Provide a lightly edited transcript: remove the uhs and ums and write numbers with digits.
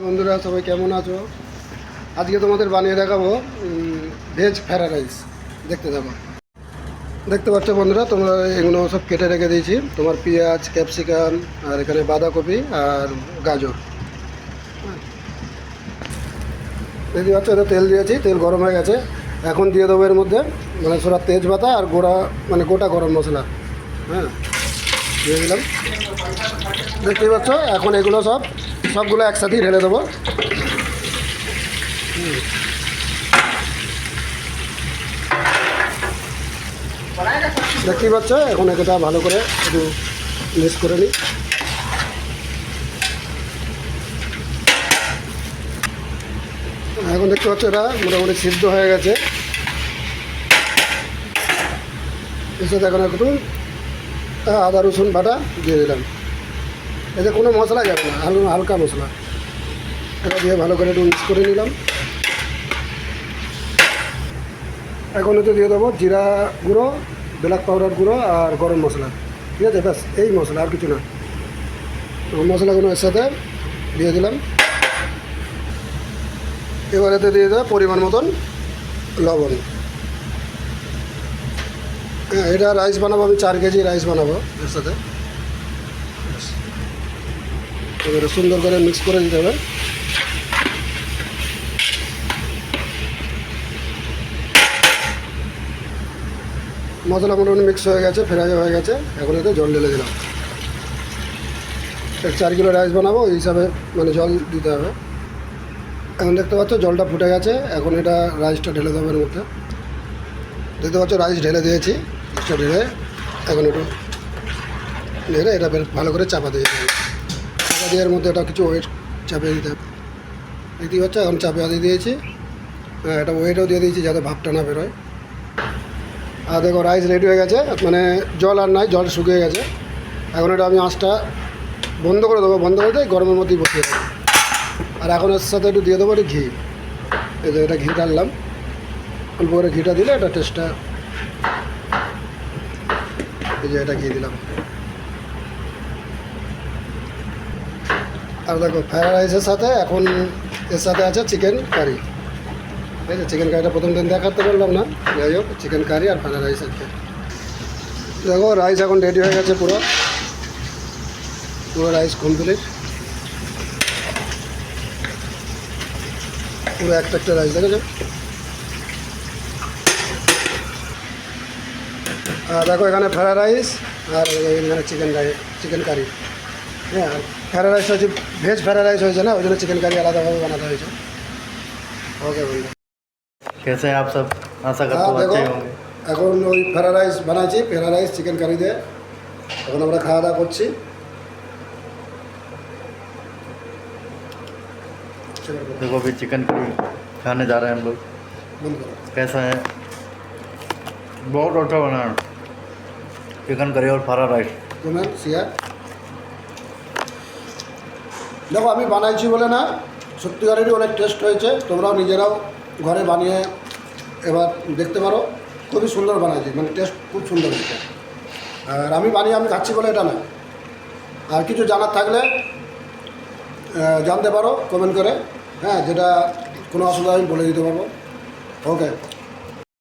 বন্ধুরা সবাই কেমন আছো? আজকে তোমাদের বানিয়ে দেখাবো ভেজ ফ্রাইড রাইস। দেখতে পাচ্ছ বন্ধুরা, তোমরা এগুলো সব কেটে রেখে দিয়েছি। তোমার পেঁয়াজ, ক্যাপসিকাম, আর এখানে বাঁধাকপি আর গাজর। দেখতে পাচ্ছ, এটা তেল দিয়েছি, তেল গরম হয়ে গেছে। এখন দিয়ে দেবো এর মধ্যে মানে সোরা তেজপাতা আর গোটা গরম মশলা। হ্যাঁ, দিয়ে দিলাম। দেখতেই পাচ্ছ, এখন এগুলো সবগুলো একসাথেই ঢেলে দেবো। দেখতেই পাচ্ছ, এখন এটা ভালো করে একটু মিক্স করে নিই। এখন দেখতে পাচ্ছ এটা মোটামুটি সিদ্ধ হয়ে গেছে। এর সাথে এখন একটু আদা রসুন বাটা দিয়ে দিলাম। এতে কোনো মশলা যাবে না, হালকা মশলা। এটা দিয়ে ভালো করে একটু মিক্স করে নিলাম। এখন এতে দিয়ে দেবো জিরা গুঁড়ো, ব্ল্যাক পাউডার গুঁড়ো আর গরম মশলা। ঠিক আছে, ব্যাস এই মশলা, আর কিছু না। মশলাগুলো এর সাথে দিয়ে দিলাম। এবার এতে দিয়ে দেবো পরিমাণ মতন লবণ। হ্যাঁ, এটা রাইস বানাবো, আমি 4 কেজি রাইস বানাবো এর সাথে। এবারে সুন্দর করে মিক্স করে দিতে হবে। মশলা মোটামুটি মিক্স হয়ে গেছে, ফ্রাই হয়ে গেছে। এখন এতে জল ঢেলে দিলাম। 4 কিলো রাইস বানাবো, এই হিসাবে মানে জল দিতে হবে। এখন দেখতে পাচ্ছ জলটা ফুটে গেছে। এখন এটা রাইসটা ঢেলে দেবো এর মধ্যে। দেখতে পাচ্ছ রাইস ঢেলে দিয়েছি। রাইসটা ঢেলে এখন একটু ঢেলে এটা ভালো করে চাপা দিয়ে দিতে হবে। চাপা দিয়ে এর মধ্যে এটা কিছু ওয়েট চাপিয়ে দিতে হবে। দেখতেই পাচ্ছ, এখন চাপিয়ে দিয়ে দিয়েছি। হ্যাঁ, এটা ওয়েটও দিয়ে দিয়েছি যাতে ভাবটা না বেরোয়। আর দেখো রাইস রেডি হয়ে গেছে, মানে জল আর নাই, জল শুকিয়ে গেছে। এখন এটা আমি আঁচটা বন্ধ করে দেবো, বন্ধ করে দিয়ে গরমের মধ্যেই বসিয়ে দেবো। আর এখন এর সাথে একটু দিয়ে দেবো একটু ঘি। এই যে এটা ঘি ঢাললাম, অল্প করে ঘিটা দিলে এটা টেস্টটা। এই যে এটা ঘি দিলাম। আর দেখো ফ্রাইড রাইসের সাথে এখন এর সাথে আছে চিকেন কারি। ঠিক আছে, চিকেন কারিটা প্রথম দিন দেখাতে পারলাম না, যাই হোক চিকেন কারি আর ফ্রাইড রাইস আছে। দেখো রাইস এখন রেডি হয়ে গেছে, পুরো রাইস কমপ্লিট। পুরো একটা রাইস দেখেছো। আর দেখো এখানে ফ্রাইড রাইস আর এখানে চিকেন কারি। হ্যাঁ, আর ফ্রাইড রাইস হচ্ছে ভেজ ফ্রাইড রাইস হয়েছে না, ওই জন্য চিকেন কারি আলাদাভাবে বানাতে হয়েছে। ওকে বন্ধু, कैसे हैं आप सब? आशा करता हूँ अच्छे होंगे। এখন ওই ফ্রাইড রাইস বানাইছি, ফ্রাইড রাইস চিকেন কারি দিয়ে। এখন আমরা খাওয়া দাওয়া করছি। देखो अभी चिकन करी खाने जा रहे हैं हम लोग। বন্ধ করো। कैसा है? बहुत अच्छा बना है चिकन करी और फ्राइड राइस। Comment share. দেখো আমি বানাইছি বলে না, সত্যিকারেরই অনেক টেস্ট হয়েছে। তোমরাও নিজেরাও ঘরে বানিয়ে এবার দেখতে পারো। খুবই সুন্দর বানাইছি, মানে টেস্ট খুব সুন্দর হয়েছে। আর আমি বানিয়ে আমি খাচ্ছি বলে এটা না। আর কিছু জানার থাকলে জানতে পারো কমেন্ট করে। হ্যাঁ, যেটা কোনো অসুবিধা আমি বলে দিতে পারবো। ওকে।